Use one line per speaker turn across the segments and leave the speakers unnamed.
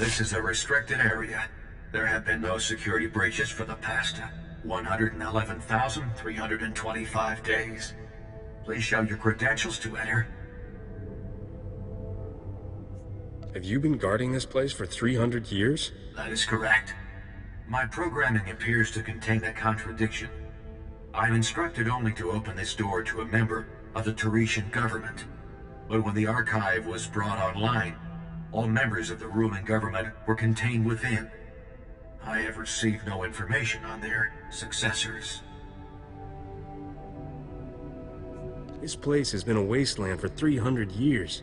This is a restricted area. There have been no security breaches for the past 111,325 days. Please show your credentials to enter.
Have you been guarding this place for 300 years?
That is correct. My programming appears to contain a contradiction. I'm instructed only to open this door to a member of the Teresian government. But when the archive was brought online, all members of the ruling government were contained within. I have received no information on their successors.
This place has been a wasteland for 300 years.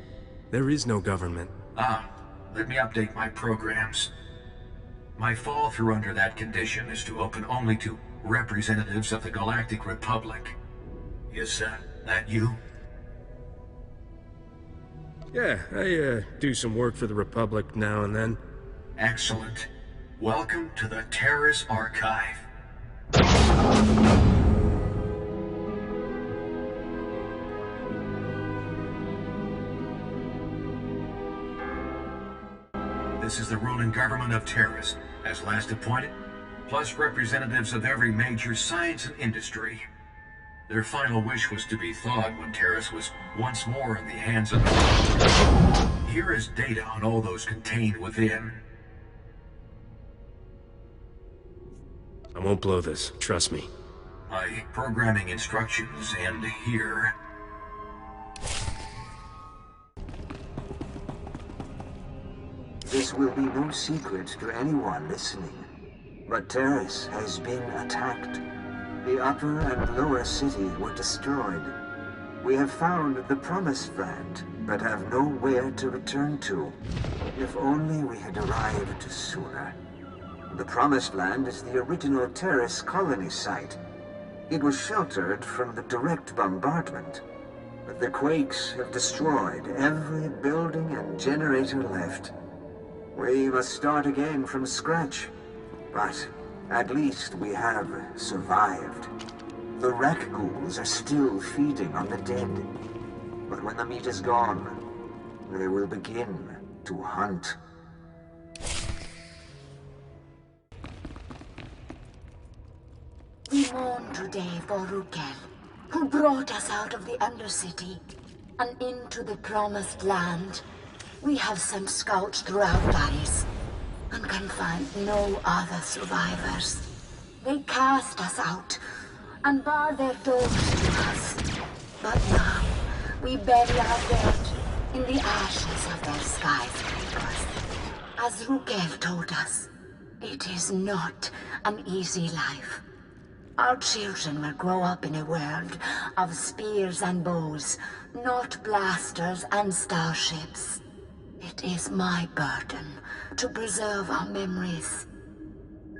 There is no government.
Let me update my programs. My fall through under that condition is to open only to representatives of the Galactic Republic. Is that you?
Yeah, I do some work for the Republic now and then.
Excellent. Welcome to the Terrace Archive. This is the ruling government of Terrace, as last appointed, plus representatives of every major science and industry. Their final wish was to be thawed when Terrace was once more in the hands of the Republic. Here is data on all those contained within.
I won't blow this, trust me.
My programming instructions end here.
This will be no secret to anyone listening, but Terrace has been attacked. The upper and lower city were destroyed. We have found the Promised Land, but have nowhere to return to. If only we had arrived sooner. The Promised Land is the original Terrace colony site. It was sheltered from the direct bombardment, but the quakes have destroyed every building and generator left. We must start again from scratch, but at least we have survived. The rat ghouls are still feeding on the dead, but when the meat is gone, they will begin to hunt.
We mourn today for Rukel, who brought us out of the Undercity and into the Promised Land. We have sent scouts throughout Paris and can find no other survivors. They cast us out and bar their doors to us. But now, we bury our dead in the ashes of their skyscrapers. As Rukel told us, it is not an easy life. Our children will grow up in a world of spears and bows, not blasters and starships. It is my burden to preserve our memories.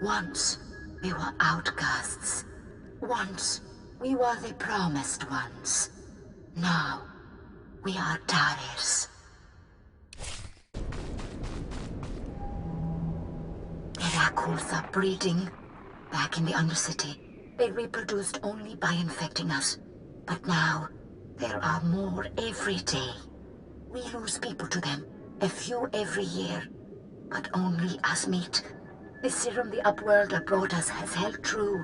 Once, we were outcasts. Once, we were the promised ones. Now, we are Taris. The Rakuls are breeding. Back in the Undercity, they reproduced only by infecting us. But now, there are more every day. We lose people to them. A few every year, but only as meat. The serum the Upworlder brought us has held true.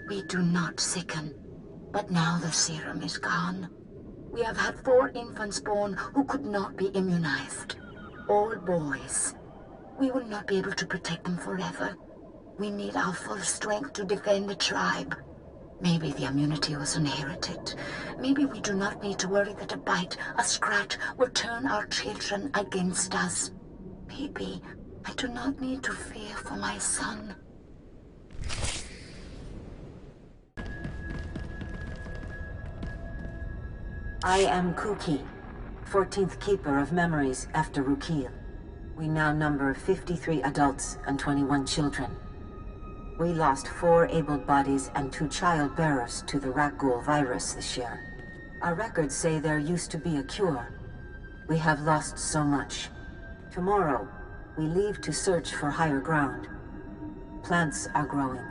We do not sicken, but now the serum is gone. We have had 4 infants born who could not be immunized. All boys. We will not be able to protect them forever. We need our full strength to defend the tribe. Maybe the immunity was inherited. Maybe we do not need to worry that a bite, a scratch, will turn our children against us. Maybe I do not need to fear for my son.
I am Kuki, 14th Keeper of Memories after Rukil. We now number 53 adults and 21 children. We lost 4 able bodies and 2 child bearers to the Rakghoul virus this year. Our records say there used to be a cure. We have lost so much. Tomorrow, we leave to search for higher ground. Plants are growing.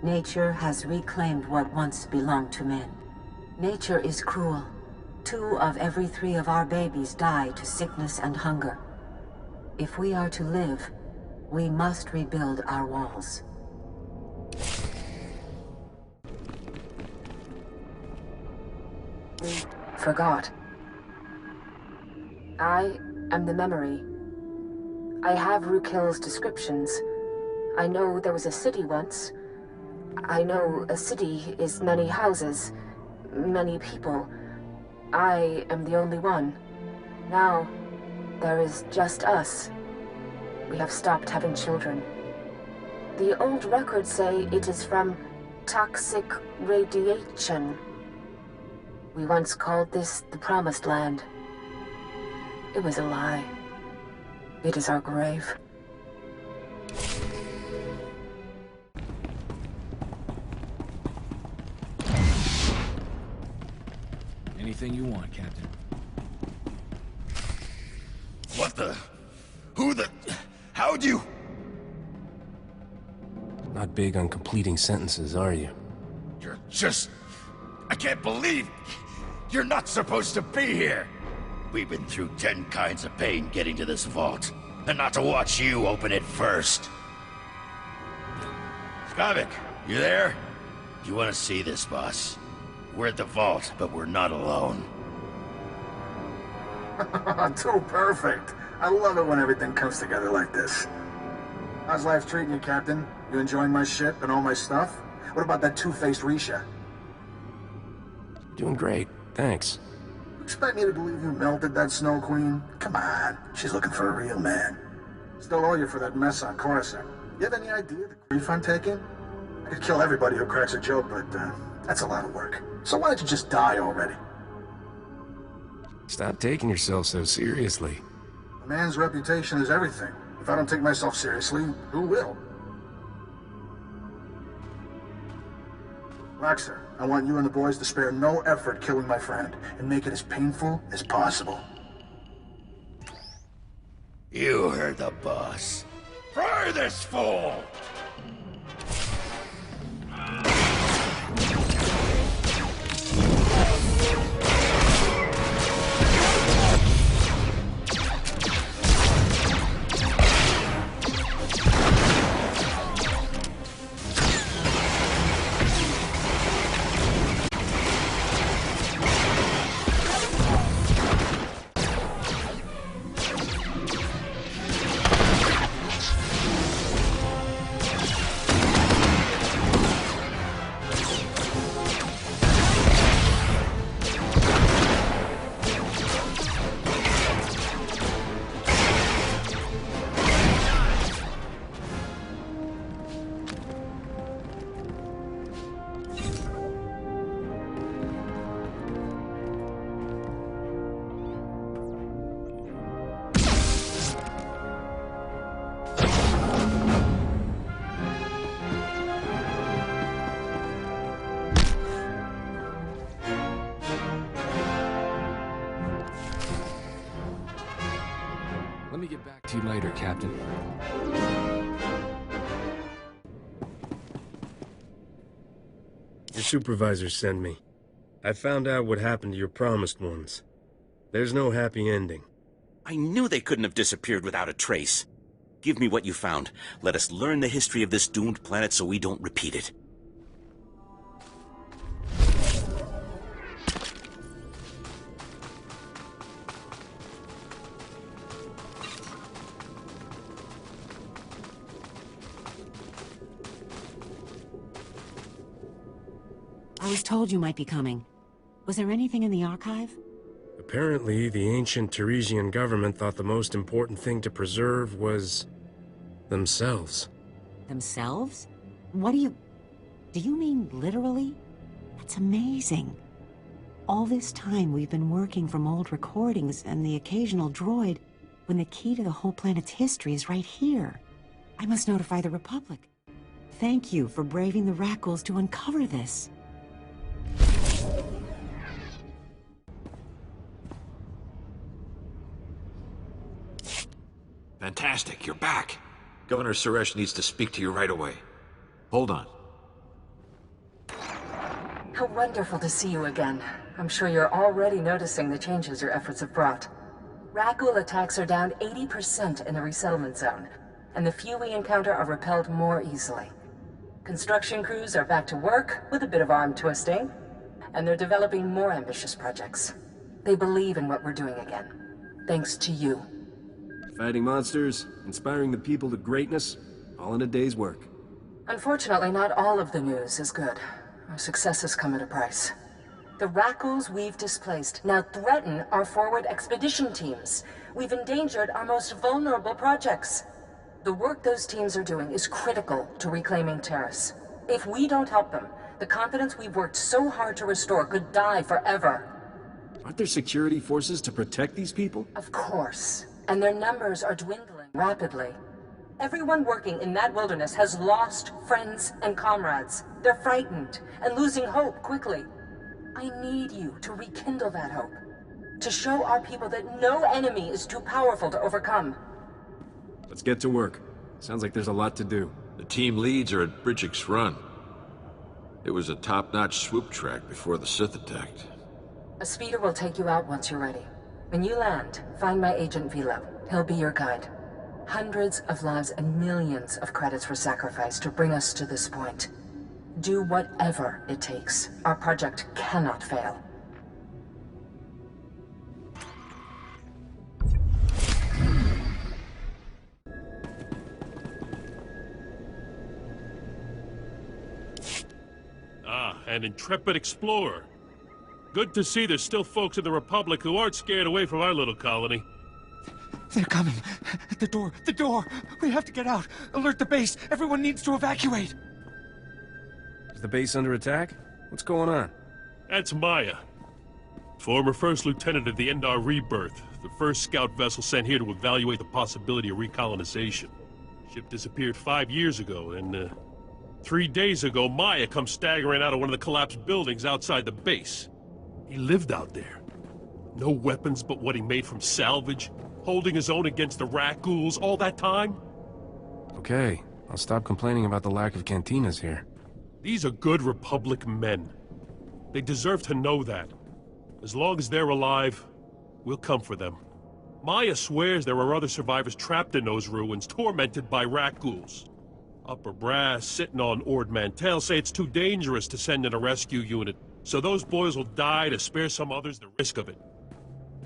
Nature has reclaimed what once belonged to men. Nature is cruel. 2 of every 3 of our babies die to sickness and hunger. If we are to live, we must rebuild our walls.
We forgot. I am the memory. I have Rukil's descriptions. I know there was a city once. I know a city is many houses, many people. I am the only one. Now, there is just us. We have stopped having children. The old records say it is from toxic radiation. We once called this the Promised Land. It was a lie. It is our grave.
Anything you want, Captain.
What the? Who the? How'd you?
Not big on completing sentences, are you?
You're just... I can't believe... You're not supposed to be here! We've been through 10 kinds of pain getting to this vault. And not to watch you open it first. Skavik, you there? You want to see this, boss? We're at the vault, but we're not alone.
Too perfect. I love it when everything comes together like this. How's life treating you, Captain? You enjoying my ship and all my stuff? What about that two-faced Risha?
Doing great, thanks.
You expect me to believe you melted that Snow Queen? Come on, she's looking for a real man. Still owe you for that mess on Coruscant. You have any idea the grief I'm taking? I could kill everybody who cracks a joke, but that's a lot of work. So why don't you just die already?
Stop taking yourself so seriously.
A man's reputation is everything. If I don't take myself seriously, who will? Roxer, I want you and the boys to spare no effort killing my friend, and make it as painful as possible.
You heard the boss. Fry this fool!
Let me get back to you later, Captain. Your supervisors sent me. I found out what happened to your promised ones. There's no happy ending.
I knew they couldn't have disappeared without a trace. Give me what you found. Let us learn the history of this doomed planet so we don't repeat it.
I was told you might be coming. Was there anything in the archive?
Apparently, the ancient Teresian government thought the most important thing to preserve was... themselves.
Themselves? What do you mean literally? That's amazing. All this time we've been working from old recordings and the occasional droid, when the key to the whole planet's history is right here. I must notify the Republic. Thank you for braving the Rackles to uncover this.
Fantastic, you're back. Governor Suresh needs to speak to you right away. Hold on.
How wonderful to see you again. I'm sure you're already noticing the changes your efforts have brought. Ragul attacks are down 80% in the resettlement zone, and the few we encounter are repelled more easily. Construction crews are back to work with a bit of arm twisting, and they're developing more ambitious projects. They believe in what we're doing again, thanks to you.
Fighting monsters, inspiring the people to greatness, all in a day's work.
Unfortunately, not all of the news is good. Our successes come at a price. The Rakuls we've displaced now threaten our forward expedition teams. We've endangered our most vulnerable projects. The work those teams are doing is critical to reclaiming Terrace. If we don't help them, the confidence we've worked so hard to restore could die forever.
Aren't there security forces to protect these people?
Of course. And their numbers are dwindling rapidly. Everyone working in that wilderness has lost friends and comrades. They're frightened and losing hope quickly. I need you to rekindle that hope. To show our people that no enemy is too powerful to overcome.
Let's get to work. Sounds like there's a lot to do.
The team leads are at Bridgick's Run. It was a top-notch swoop track before the Sith attacked.
A speeder will take you out once you're ready. When you land, find my agent Vilo. He'll be your guide. Hundreds of lives and millions of credits were sacrificed to bring us to this point. Do whatever it takes. Our project cannot fail.
An intrepid explorer. Good to see there's still folks in the Republic who aren't scared away from our little colony.
They're coming. The door! The door! We have to get out! Alert the base! Everyone needs to evacuate!
Is the base under attack? What's going on?
That's Maya. Former First Lieutenant of the Endar Rebirth, the first scout vessel sent here to evaluate the possibility of recolonization. Ship disappeared 5 years ago, and 3 days ago, Maya comes staggering out of one of the collapsed buildings outside the base. He lived out there. No weapons but what he made from salvage, holding his own against the Rakuls all that time.
Okay, I'll stop complaining about the lack of cantinas here.
These are good Republic men. They deserve to know that. As long as they're alive, we'll come for them. Maya swears there are other survivors trapped in those ruins, tormented by Rakuls. Upper brass, sitting on Ord Mantell, say it's too dangerous to send in a rescue unit, so those boys will die to spare some others the risk of it.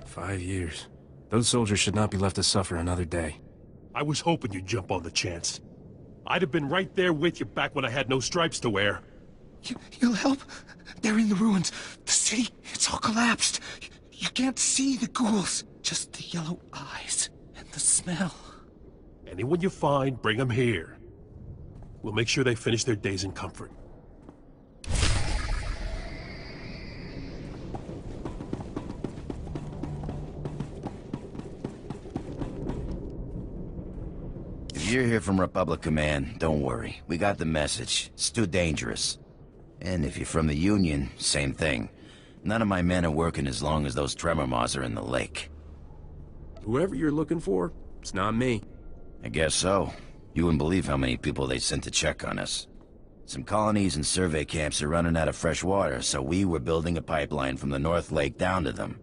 5 years. Those soldiers should not be left to suffer another day.
I was hoping you'd jump on the chance. I'd have been right there with you back when I had no stripes to wear.
You'll help? They're in the ruins. The city, it's all collapsed. You can't see the ghouls. Just the yellow eyes and the smell.
Anyone you find, bring them here. We'll make sure they finish their days in comfort.
If you're here from Republic Command, don't worry. We got the message. It's too dangerous. And if you're from the Union, same thing. None of my men are working as long as those tremor maws are in the lake.
Whoever you're looking for, it's not me.
I guess so. You wouldn't believe how many people they sent to check on us. Some colonies and survey camps are running out of fresh water, so we were building a pipeline from the North Lake down to them.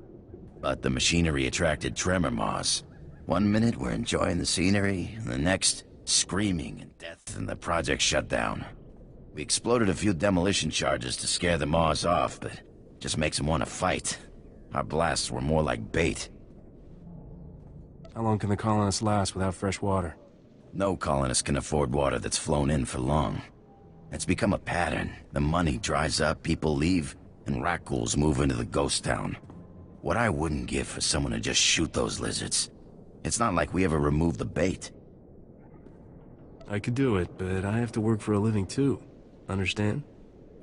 But the machinery attracted tremor maws. 1 minute we're enjoying the scenery, and the next, screaming and death, and the project shut down. We exploded a few demolition charges to scare the maws off, but it just makes them want to fight. Our blasts were more like bait.
How long can the colonists last without fresh water?
No colonist can afford water that's flown in for long. It's become a pattern. The money dries up, people leave, and Rakuls move into the ghost town. What I wouldn't give for someone to just shoot those lizards. It's not like we ever removed the bait.
I could do it, but I have to work for a living too. Understand?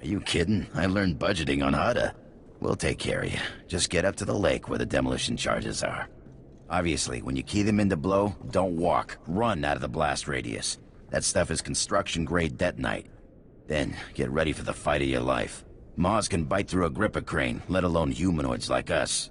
Are you kidding? I learned budgeting on Hutta. We'll take care of you. Just get up to the lake where the demolition charges are. Obviously, when you key them into blow, don't walk. Run out of the blast radius. That stuff is construction-grade detonite. Then, get ready for the fight of your life. Maws can bite through a gripper crane, let alone humanoids like us.